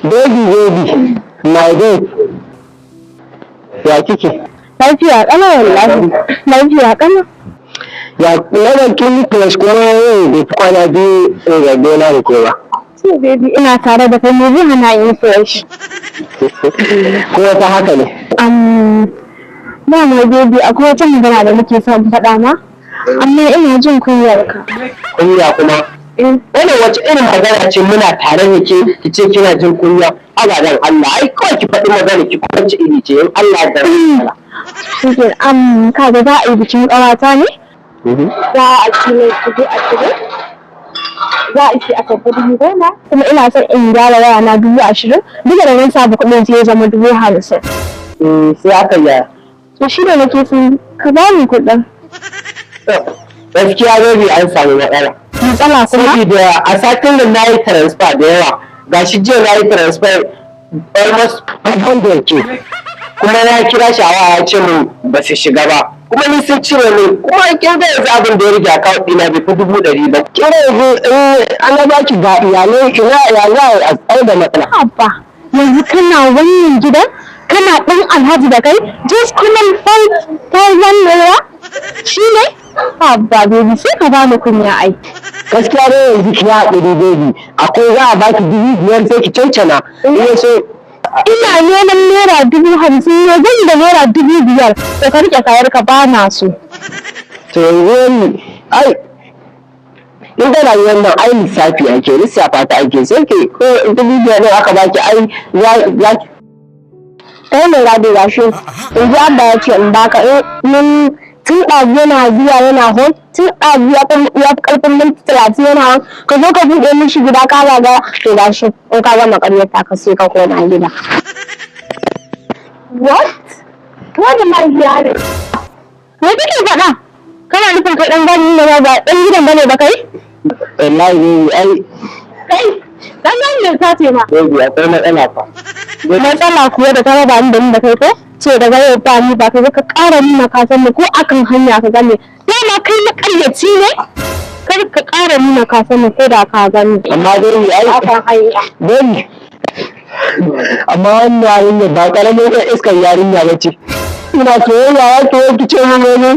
Baby, my babe. Ya kike? Lafiya kana wallahi. Lafiya kana. Ya kuma kin plus kuma yau da kwana biyu ga gona da kowa. So baby ina tare da kai mu bi hana yin fresh. Ko ta haka ne? Ba ma baby akwai wata magana da muke son faɗa ma. Amma ina jin kunyarka. Kunya kuma? Wannan wace irin magana ce muna tare da ke ki ce kina jin kunya? Abadan Allah ai kawai ki faɗi magana ki kuma ci iri ce in Allah da Allah. Shike kaga za a yi bikin ƙawata ne? Za a ci ne kuɗi a cire. Za a ci a tafi 10,000 kuma ina son in gyara waya na 20,000 duka da nan sabu kuɗin zai zama 50,000. Sai aka yi. To shi ne nake son ka ba ni kuɗin. Gaskiya baby an samu matsala. Matsala kuma? Saboda a satin da na yi transfer da yawa. Gashi jiya na yi transfer almost 500k. Kuma na kira shi a waya ya ce min ba su shiga ba. Kuma ni sun cire min kuma kin ga yanzu abin da ya rige account ɗina bai fi 100 ba. Kin ga yanzu an ba ki ga iyalai ina iyalai a tsaye da matsala. Abba yanzu kana wannan gidan kana ɗan alhaji da kai just kuma 5,000 naira shi ne? Abba baby sai ka bani kunya ai. Gaskiya dai yanzu ki haƙuri baby akwai za a baki 5,000 sai ki cancana. Ina neman naira 50,000 ne zan da naira 5,000 to ka rike kayar ka ba na so. To yanzu ai in ga rayuwar nan ai lissafi ake lissafa ta ake sai ke ko 5,000 ne aka baki ai za ki Ɗaya mai rado ga shi in ji abba ya ce in baka in tun ɗazu yana biya yana hon tun ɗazu ya fi ƙarfin minti 30 yana hon ka zo ka buɗe mishi gida ka zaga to ga shi in ka gama ƙaryar ta ka sai ka koma gida. What? Wani ma biya ne. Me kake faɗa? Kana nufin kai ɗan gani ne ba ɗan gidan bane ba kai? wallahi ne ai Kai ɗan gani ne ka ce ma. baby akwai matsala fa. Matsala kuwa da ta raba ni da kai ko? Ce daga yau ba ni ba ka ƙara nuna ka san ko akan hanya ka gane dama kai na ƙaryaci ne kar ka ƙara nuna ka san ko da ka gane Amma baby ai akan hanya baby amma wannan yarinya ba ƙaramin iskar yarinya ba ce. Ina soyayya ya ke ki ce mu ne.